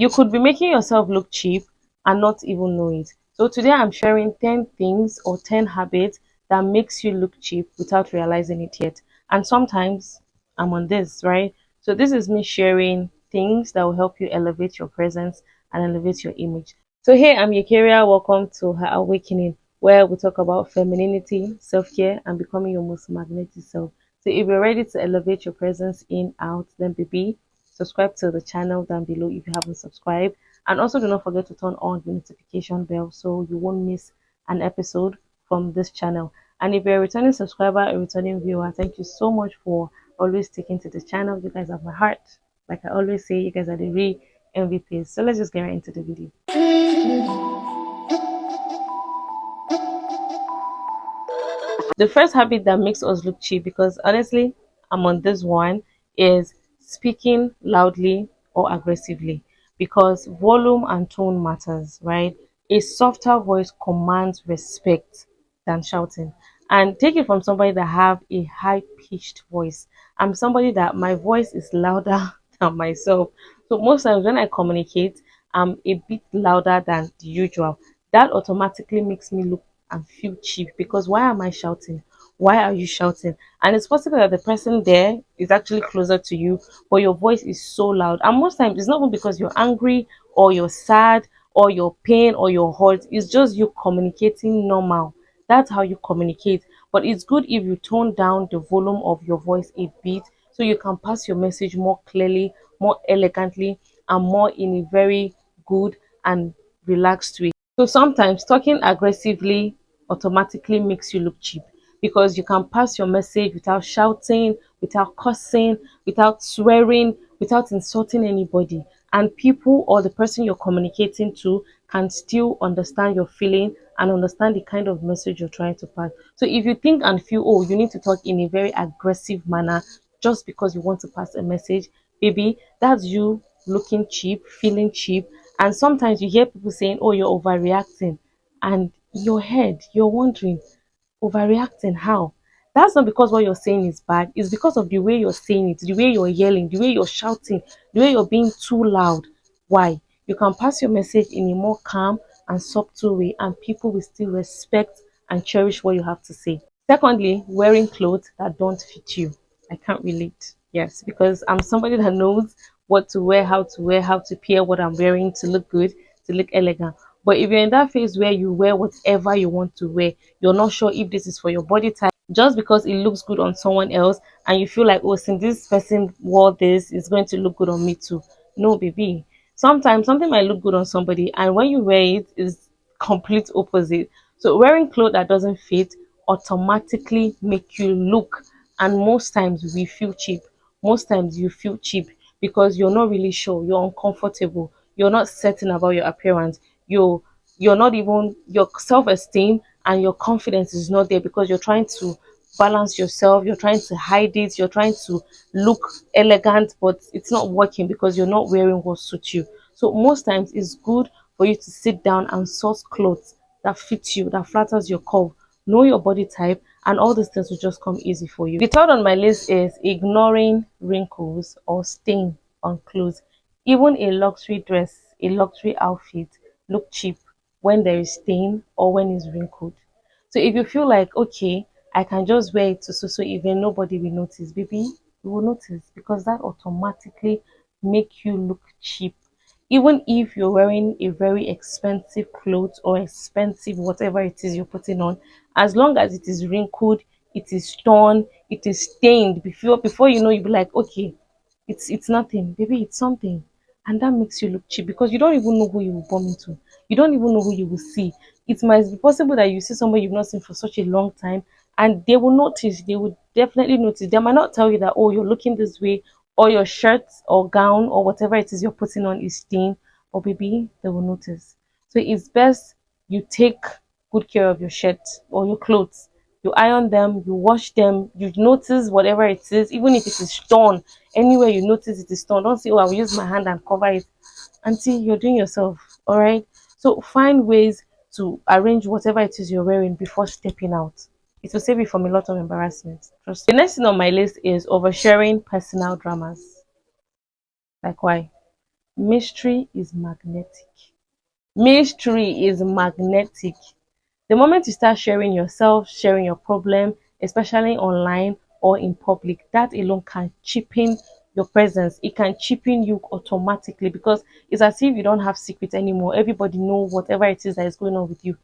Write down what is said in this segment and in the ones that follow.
You could be making yourself look cheap and not even know it. So today I'm sharing 10 things or 10 habits that makes you look cheap without realizing it yet. And sometimes I'm on this, right? So this is me sharing things that will help you elevate your presence and elevate your image. So hey, I'm Yakaria. Welcome to Her Awakening, where we talk about femininity, self-care, and becoming your most magnetic self. So if you're ready to elevate your presence in, out, then baby, subscribe to the channel down below if you haven't subscribed, and also do not forget to turn on the notification bell so you won't miss an episode from this channel. And if you're a returning subscriber, a returning viewer, thank you so much for always sticking to the channel. You guys have my heart. Like I always say, you guys are the real MVPs. So let's just get right into the video. The first habit that makes us look cheap, because honestly I'm on this one, is speaking loudly or aggressively, because volume and tone matters, right? A softer voice commands respect than shouting. And take it from somebody that have a high pitched voice. I'm somebody that my voice is louder than myself. So most times when I communicate, I'm a bit louder than the usual. That automatically makes me look and feel cheap, because why am I shouting? Why are you shouting? And it's possible that the person there is actually closer to you, but your voice is so loud. And most times it's not even because you're angry or you're sad or you're pain or you're hurt. It's just you communicating normal. That's how you communicate. But it's good if you tone down the volume of your voice a bit so you can pass your message more clearly, more elegantly, and more in a very good and relaxed way. So sometimes talking aggressively automatically makes you look cheap, because you can pass your message without shouting, without cursing, without swearing, without insulting anybody. And people or the person you're communicating to can still understand your feeling and understand the kind of message you're trying to pass. So if you think and feel, oh, you need to talk in a very aggressive manner just because you want to pass a message, baby, that's you looking cheap, feeling cheap. And sometimes you hear people saying, oh, you're overreacting. And in your head, you're wondering, overreacting how? That's not because what you're saying is bad. It's because of the way you're saying it, the way you're yelling, the way you're shouting, the way you're being too loud. Why? You can pass your message in a more calm and subtle way, and people will still respect and cherish what you have to say. Secondly, wearing clothes that don't fit you. I can't relate. Yes, because I'm somebody that knows what to wear, how to pair what I'm wearing to look good, to look elegant. But if you're in that phase where you wear whatever you want to wear, you're not sure if this is for your body type, just because it looks good on someone else, and you feel like, oh, since this person wore this, it's going to look good on me too. No, baby. Sometimes something might look good on somebody, and when you wear it, is complete opposite. So wearing clothes that doesn't fit automatically make you look, and most times we feel cheap. Most times you feel cheap because you're not really sure, you're uncomfortable, you're not certain about your appearance, you're not even, your self-esteem and your confidence is not there, because you're trying to balance yourself, you're trying to hide it, you're trying to look elegant, but it's not working because you're not wearing what suits you. So most times it's good for you to sit down and source clothes that fits you, that flatters your curve, know your body type, and all these things will just come easy for you. The third on my list is ignoring wrinkles or stain on clothes. Even a luxury dress, a luxury outfit look cheap when there is stain or when it's wrinkled. So if you feel like, okay, I can just wear it to so even nobody will notice, baby, you will notice, because that automatically make you look cheap. Even if you're wearing a very expensive clothes or expensive whatever it is you're putting on, as long as it is wrinkled, it is torn, it is stained, before you know, you'll be like, okay, it's nothing, baby, it's something. And that makes you look cheap, because you don't even know who you will bump into. You don't even know who you will see. It might be possible that you see somebody you've not seen for such a long time, and they will notice, they will definitely notice. They might not tell you that, oh, you're looking this way, or your shirt or gown or whatever it is you're putting on is stained, or baby, they will notice. So it's best you take good care of your shirt or your clothes. You iron them, you wash them, you notice whatever it is, even if it is torn. Anywhere you notice it is torn, don't say, oh, I will use my hand and cover it. Until you're doing yourself, all right? So find ways to arrange whatever it is you're wearing before stepping out. It will save you from a lot of embarrassment. Trust me. The next thing on my list is oversharing personal dramas. Like why? Mystery is magnetic. Mystery is magnetic. The moment you start sharing yourself, sharing your problem, especially online or in public, that alone can cheapen your presence. It can cheapen you automatically because it's as if you don't have secrets anymore. Everybody know whatever it is that is going on with you.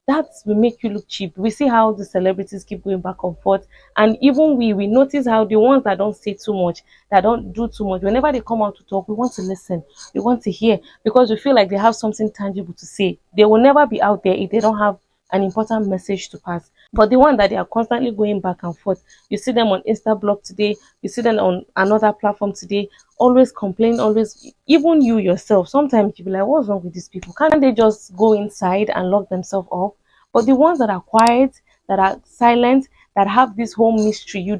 That will make you look cheap. We see how the celebrities keep going back and forth, and even we notice how the ones that don't say too much, that don't do too much, whenever they come out to talk, we want to listen, we want to hear, because we feel like they have something tangible to say. They will never be out there if they don't have an important message to pass. But the one that they are constantly going back and forth, you see them on Insta blog today, you see them on another platform today, always complain, always. Even you yourself, sometimes you be like, what's wrong with these people? Can't they just go inside and lock themselves up? But the ones that are quiet, that are silent, that have this whole mystery, you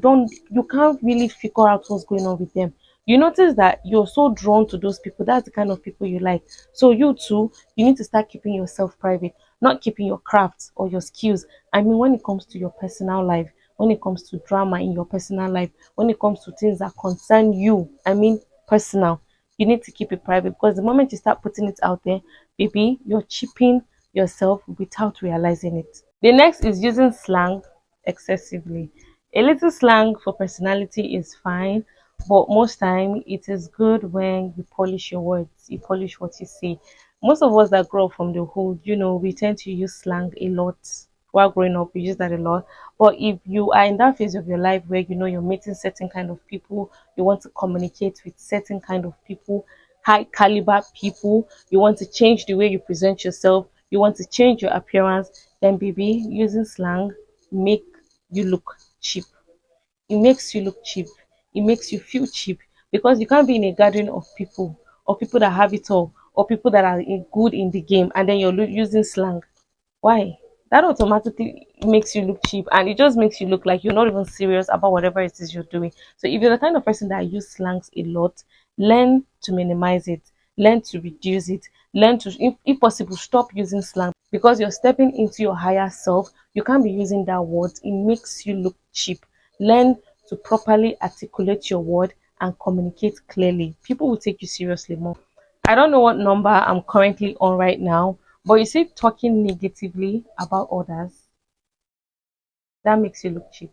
can't really figure out what's going on with them. You notice that you're so drawn to those people. That's the kind of people you like. So you too, you need to start keeping yourself private, not keeping your crafts or your skills. I mean, when it comes to your personal life, when it comes to drama in your personal life, when it comes to things that concern you, I mean personal, you need to keep it private, because the moment you start putting it out there, baby, you're cheaping yourself without realizing it. The next is using slang excessively. A little slang for personality is fine, but most time it is good when you polish your words, you polish what you say. Most of us that grow up from the hood, we tend to use slang a lot. While growing up, we use that a lot. But if you are in that phase of your life where you're meeting certain kind of people, you want to communicate with certain kind of people, high caliber people, you want to change the way you present yourself, you want to change your appearance, then baby, using slang make you look cheap. It makes you look cheap. It makes you feel cheap, because you can't be in a gathering of people, or people that have it all, or people that are good in the game, and then you're using slang. Why? That automatically makes you look cheap, and it just makes you look like you're not even serious about whatever it is you're doing. So if you're the kind of person that use slangs a lot, learn to minimize it, learn to reduce it, learn to, if possible, stop using slang, because you're stepping into your higher self. You can't be using that word. It makes you look cheap. Learn to properly articulate your word and communicate clearly. People will take you seriously more. I don't know what number I'm currently on right now, but you see, talking negatively about others, that makes you look cheap.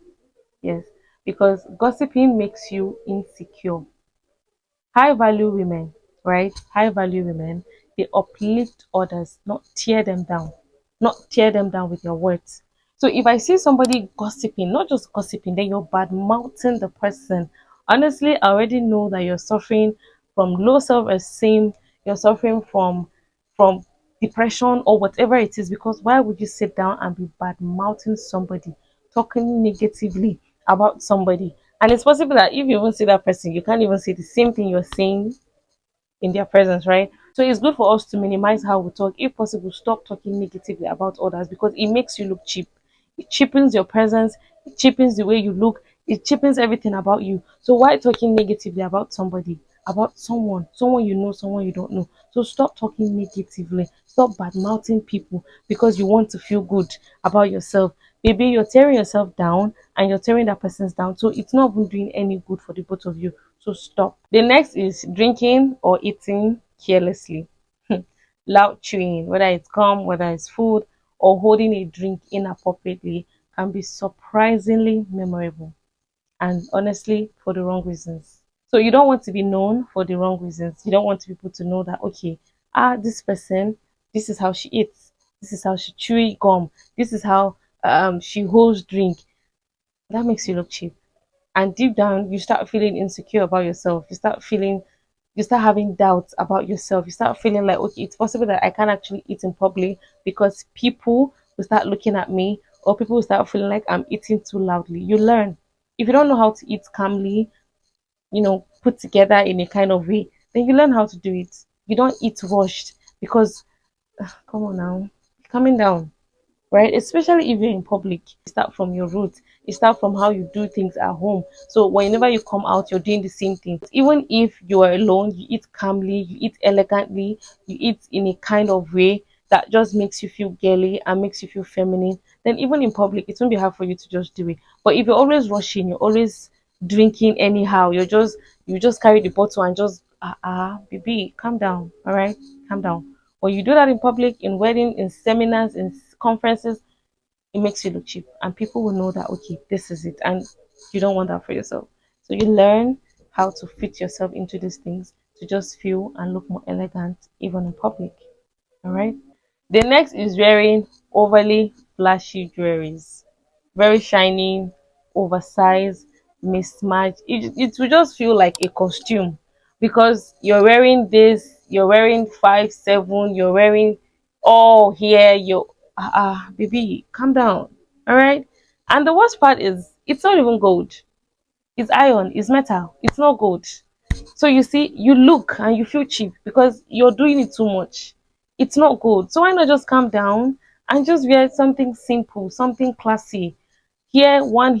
Yes, because gossiping makes you insecure. High value women, right? High value women, they uplift others, not tear them down, not tear them down with your words. So if I see somebody gossiping, not just gossiping, then you're bad mouthing the person. Honestly, I already know that you're suffering from low self-esteem, you're suffering from depression or whatever it is, because why would you sit down and be bad mouthing somebody, talking negatively about somebody? And it's possible that if you even see that person, you can't even say the same thing you're saying in their presence, right? So it's good for us to minimize how we talk. If possible, stop talking negatively about others, because it makes you look cheap. It cheapens your presence, it cheapens the way you look, it cheapens everything about you. So why talking negatively about somebody, about someone you know, someone you don't know? So stop talking negatively, stop bad mouthing people because you want to feel good about yourself. Maybe you're tearing yourself down and you're tearing that person's down. So it's not even doing any good for the both of you. So stop. The next is drinking or eating carelessly. Loud chewing, whether it's gum, whether it's food, or holding a drink inappropriately, can be surprisingly memorable, and honestly, for the wrong reasons. So you don't want to be known for the wrong reasons. You don't want people to know that, okay, this person, this is how she eats, this is how she chew gum, this is how she holds drink. That makes you look cheap. And deep down, you start feeling insecure about yourself. You start having doubts about yourself. You start feeling like, okay, it's possible that I can't actually eat in public because people will start looking at me, or people will start feeling like I'm eating too loudly. You learn. If you don't know how to eat calmly, put together in a kind of way, then you learn how to do it. You don't eat rushed because, come on now, coming down, right? Especially if you're in public, you start from your roots, you start from how you do things at home. So whenever you come out, you're doing the same thing. Even if you are alone, you eat calmly, you eat elegantly, you eat in a kind of way that just makes you feel girly and makes you feel feminine. Then even in public, it won't be hard for you to just do it. But if you're always rushing, you're always drinking anyhow, you just carry the bottle and just baby, calm down, all right, calm down. When you do that in public, in weddings, in seminars, in conferences, it makes you look cheap, and people will know that okay, this is it, and you don't want that for yourself. So you learn how to fit yourself into these things to just feel and look more elegant, even in public. All right. The next is wearing overly flashy jewelries, very shiny, oversized, mismatched. It will just feel like a costume because you're wearing this, you're wearing 5'7", you're wearing all here. Baby, calm down. All right. And the worst part is, it's not even gold. It's iron. It's metal. It's not gold. So you see, you look and you feel cheap because you're doing it too much. It's not good. So why not just calm down and just wear something simple, something classy? Here, one,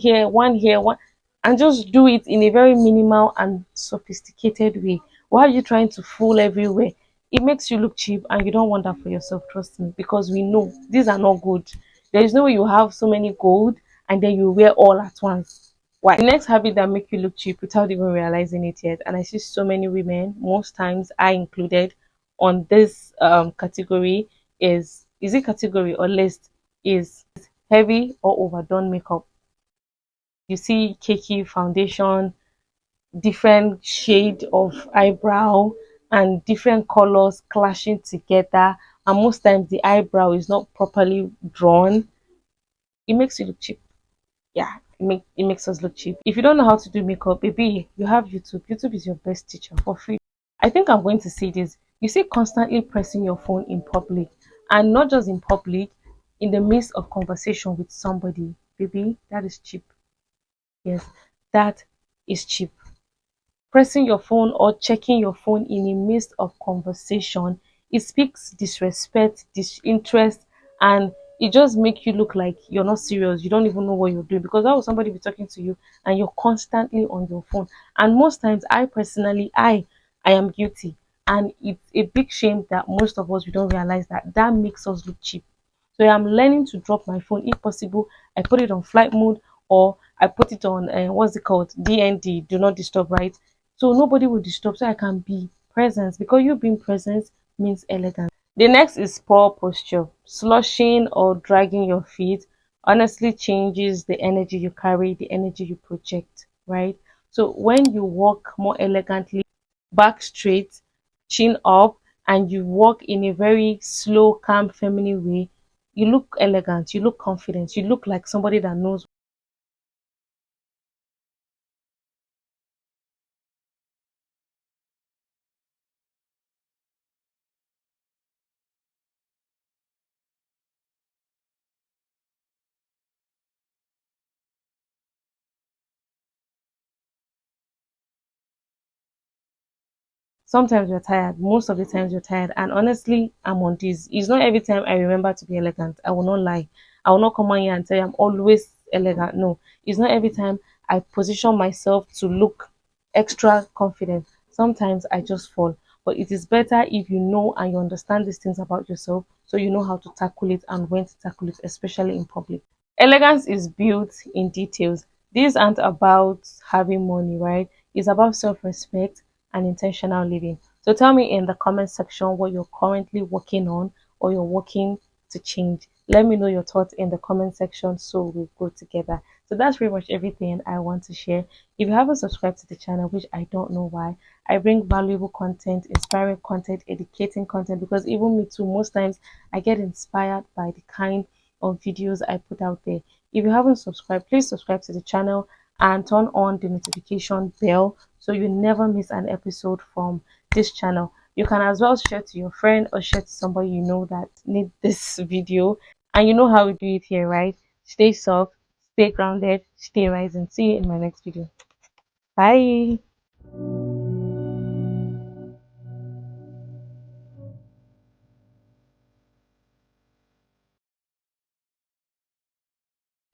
and just do it in a very minimal and sophisticated way. Why are you trying to fool everywhere? It makes you look cheap and you don't want that for yourself, trust me, because we know these are not good. There is no way you have so many gold and then you wear all at once. Why? The next habit that make you look cheap without even realizing it yet, and I see so many women, most times I included, on this category is it category or list, is heavy or overdone makeup. You see cakey foundation, different shade of eyebrow, and different colors clashing together, and most times the eyebrow is not properly drawn. It makes you look cheap. Yeah, it makes us look cheap. If you don't know how to do makeup, baby, you have YouTube. YouTube is your best teacher for free. I think I'm going to say this. You see constantly pressing your phone in public, and not just in public, in the midst of conversation with somebody. Baby, that is cheap. Yes, that is cheap. Pressing your phone or checking your phone in the midst of conversation, it speaks disrespect, disinterest, and it just make you look like you're not serious. You don't even know what you're doing, because how will somebody be talking to you and you're constantly on your phone? And most times, I personally, I am guilty, and it's a big shame that most of us, we don't realize that that makes us look cheap. So I'm learning to drop my phone if possible. I put it on flight mode, or I put it on what's it called, DND, do not disturb, right? So nobody will disturb, so I can be present, because you being present means elegance. The next is poor posture. Slushing or dragging your feet honestly changes the energy you carry, the energy you project, right? So when you walk more elegantly, back straight, chin up, and you walk in a very slow, calm, feminine way, you look elegant, you look confident, you look like somebody that knows. Sometimes you're tired, most of the times you're tired, and honestly, I'm on this. It's not every time I remember to be elegant. I will not lie. I will not come on here and tell you I'm always elegant. No, it's not every time I position myself to look extra confident. Sometimes I just fall, but it is better if you know and you understand these things about yourself, so you know how to tackle it and when to tackle it, especially in public. Elegance is built in details. These aren't about having money, right? It's about self-respect and intentional living. So tell me in the comment section what you're currently working on or you're working to change. Let me know your thoughts in the comment section so we go together. So that's pretty much everything I want to share. If you haven't subscribed to the channel, which I don't know why, I bring valuable content, inspiring content, educating content, because even me too, most times I get inspired by the kind of videos I put out there. If you haven't subscribed, please subscribe to the channel and turn on the notification bell so you never miss an episode from this channel. You can as well share to your friend or share to somebody you know that need this video. And you know how we do it here, right? Stay soft, stay grounded, stay rising. See you in my next video. Bye.